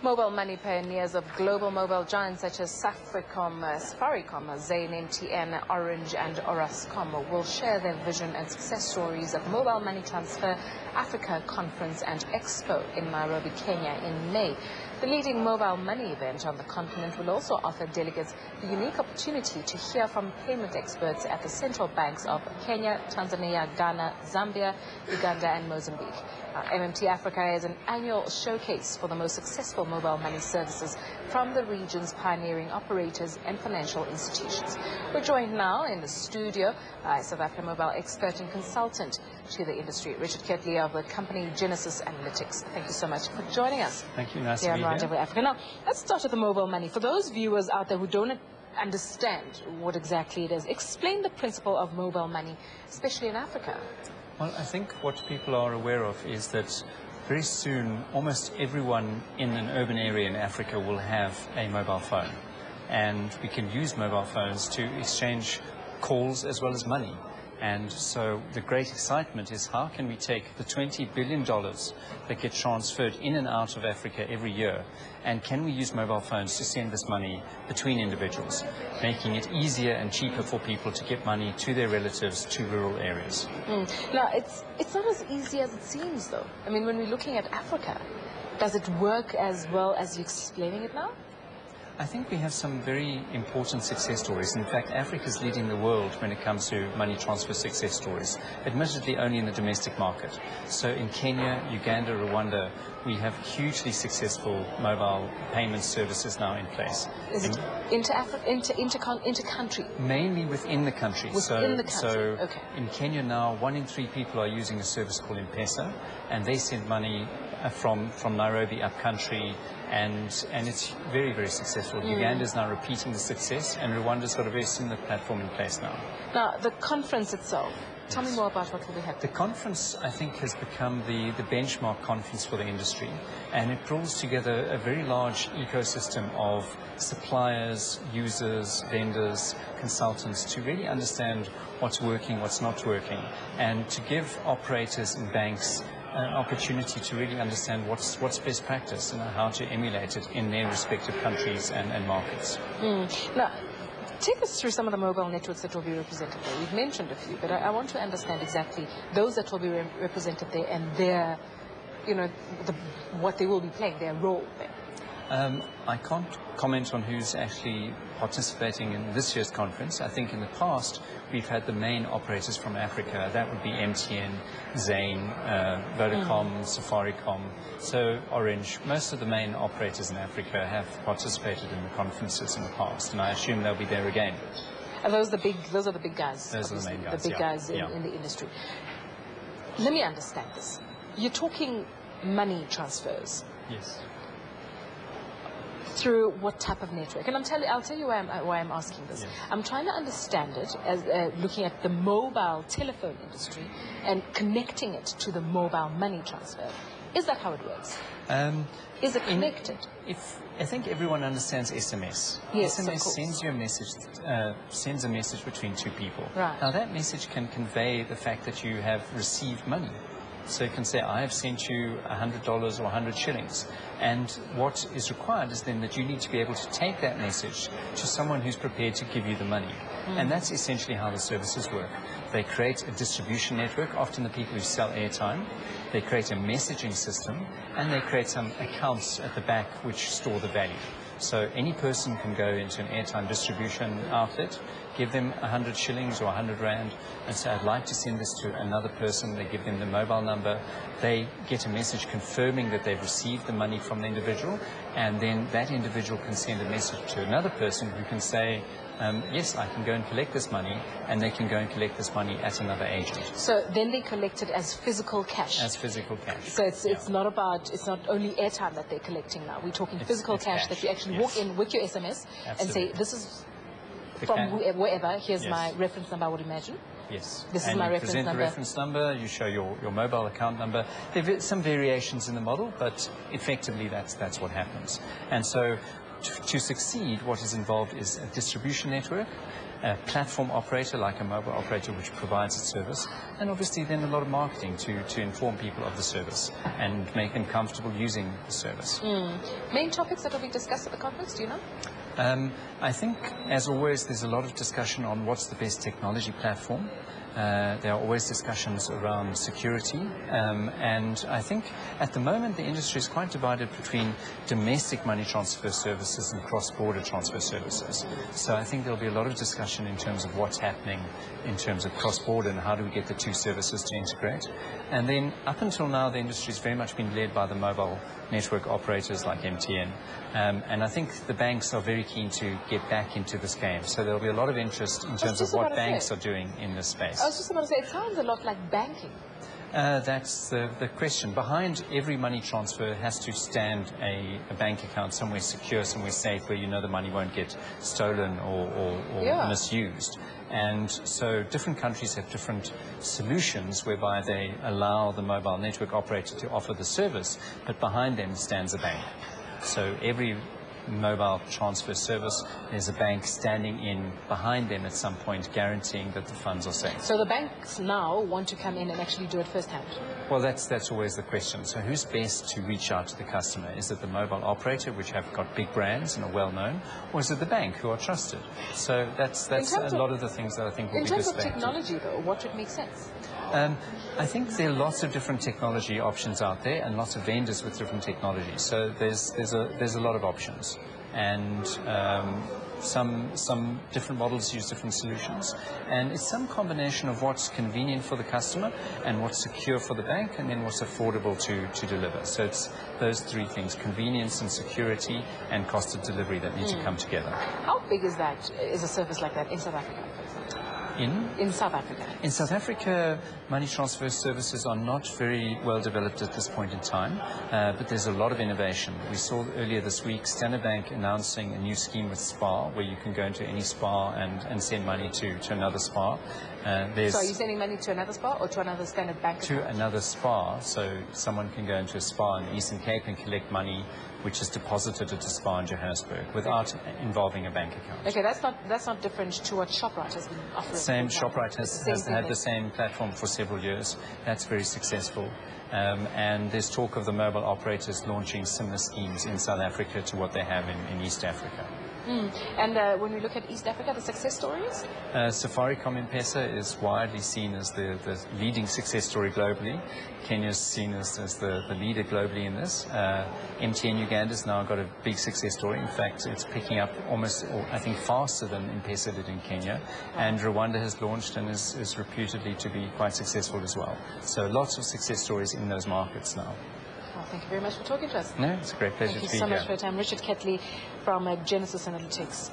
Mobile money pioneers of global mobile giants such as Safaricom, Zain, MTN, Orange and Orascom will share their vision and success stories at Mobile Money Transfer Africa Conference and Expo in Nairobi, Kenya in May. The leading mobile money event on the continent will also offer delegates the unique opportunity to hear from payment experts at the central banks of Kenya, Tanzania, Ghana, Zambia, Uganda and Mozambique. MMT Africa is an annual showcase for the most successful mobile money services from the region's pioneering operators and financial institutions. We're joined now in the studio by South African mobile expert and consultant to the industry, Richard Ketley of the company Genesis Analytics. Thank you so much for joining us. Thank you. Nice to be here. Africa. Now, let's start with the mobile money. For those viewers out there who don't understand what exactly it is, explain the principle of mobile money, especially in Africa. Well, I think what people are aware of is that very soon almost everyone in an urban area in Africa will have a mobile phone. And we can use mobile phones to exchange calls as well as money. And so the great excitement is how can we take the $20 billion that get transferred in and out of Africa every year, and can we use mobile phones to send this money between individuals, making it easier and cheaper for people to get money to their relatives to rural areas. Now, it's not as easy as it seems, though. I mean, when we're looking at Africa, does it work as well as you're explaining it now? I think we have some very important success stories. In fact, Africa is leading the world when it comes to money transfer success stories, admittedly only in the domestic market. So in Kenya, Uganda, Rwanda, we have hugely successful mobile payment services now in place. Is it inter-country? Mainly within the country. Within the country, so okay. In Kenya now, 1 in 3 people are using a service called M-Pesa, and they send money from Nairobi up country, and it's very, very successful. Uganda is now repeating the success, and Rwanda's got a very similar platform in place now. Now, the conference itself, tell me more about what will be happening. The conference, I think, has become the benchmark conference for the industry, and it pulls together a very large ecosystem of suppliers, users, vendors, consultants to really understand what's working, what's not working, and to give operators and banks an opportunity to really understand what's best practice and how to emulate it in their respective countries and markets. Now, take us through some of the mobile networks that will be represented there. We've mentioned a few, but I want to understand exactly those that will be represented there and their, what they will be playing, their role there. I can't comment on who's actually participating in this year's conference. I think in the past we've had the main operators from Africa. That would be MTN, Zain, Vodacom, Safaricom, so Orange. Most of the main operators in Africa have participated in the conferences in the past, and I assume they'll be there again. Are those the big guys? Those are the main guys. The big guys in the industry. Let me understand this. You're talking money transfers. Yes. Through what type of network? And I'll tell you why I'm asking this. Yes. I'm trying to understand it as looking at the mobile telephone industry and connecting it to the mobile money transfer. Is that how it works? Is it connected? I think everyone understands SMS. Yes, SMS sends you a message, sends a message between two people. Right. Now that message can convey the fact that you have received money. So you can say, I have sent you $100 or 100 shillings. And what is required is then that you need to be able to take that message to someone who's prepared to give you the money. And that's essentially how the services work. They create a distribution network, often the people who sell airtime. They create a messaging system, and they create some accounts at the back which store the value. So any person can go into an airtime distribution outlet, give them 100 shillings or 100 rand, and say, I'd like to send this to another person. They give them the mobile number. They get a message confirming that they've received the money from the individual, and then that individual can send a message to another person who can say, yes, I can go and collect this money, and they can go and collect this money at another agent. So then they collect it as physical cash? As physical cash. So it's not only airtime that they're collecting now. We're talking physical cash that you actually walk in with your SMS and say, this is from wherever, here's my reference number, I would imagine. Yes. This is my reference number. You present the reference number, you show your mobile account number. There are some variations in the model, but effectively that's what happens. And so to succeed, what is involved is a distribution network, a platform operator, like a mobile operator, which provides a service, and obviously then a lot of marketing to inform people of the service and make them comfortable using the service. Main topics that will be discussed at the conference, do you know? I think, as always, there's a lot of discussion on what's the best technology platform. There are always discussions around security, and I think at the moment the industry is quite divided between domestic money transfer services and cross-border transfer services. So I think there'll be a lot of discussion in terms of what's happening in terms of cross-border and how do we get the two services to integrate. And then up until now the industry has very much been led by the mobile network operators like MTN, and I think the banks are very keen to get back into this game. So there'll be a lot of interest in terms of what banks are doing in this space. I was just about to say, it sounds a lot like banking. That's the question. Behind every money transfer has to stand a bank account somewhere secure, somewhere safe, where you know the money won't get stolen or misused. And so different countries have different solutions whereby they allow the mobile network operator to offer the service, but behind them stands a bank. So every mobile transfer service, there's a bank standing in behind them at some point, guaranteeing that the funds are safe. So the banks now want to come in and actually do it firsthand? Well, that's always the question. So who's best to reach out to the customer? Is it the mobile operator, which have got big brands and are well known, or is it the bank, who are trusted? So that's a lot of the things that I think will be displayed. In terms displayed. of technology, though, what would make sense? I think there are lots of different technology options out there, and lots of vendors with different technologies. So there's a lot of options, and some different models use different solutions, and it's some combination of what's convenient for the customer and what's secure for the bank, and then what's affordable to deliver. So it's those three things: convenience and security and cost of delivery that need to come together. How big is a service like that in South Africa? In South Africa? In South Africa, money transfer services are not very well developed at this point in time, but there's a lot of innovation. We saw earlier this week Standard Bank announcing a new scheme with SPAR, where you can go into any SPAR and send money to another SPAR. So are you sending money to another SPAR or to another Standard Bank account? To another SPAR, so someone can go into a SPAR in the Eastern Cape and collect money which is deposited at a SPAR in Johannesburg without involving a bank account. Okay, that's not different to what Shoprite has been offering. Same, Shoprite has had the same platform for several years. That's very successful. And there's talk of the mobile operators launching similar schemes in South Africa to what they have in East Africa. And when we look at East Africa, the success stories? Safaricom M-Pesa is widely seen as the leading success story globally. Kenya is seen as the leader globally in this. MTN Uganda's now got a big success story. In fact, it's picking up almost, I think, faster than M-Pesa did in Kenya. And Rwanda has launched and is reputedly to be quite successful as well. So lots of success stories in those markets now. Well, thank you very much for talking to us. No, it's a great pleasure to be here. Thank you so much for your time. Richard Ketley from Genesis Analytics.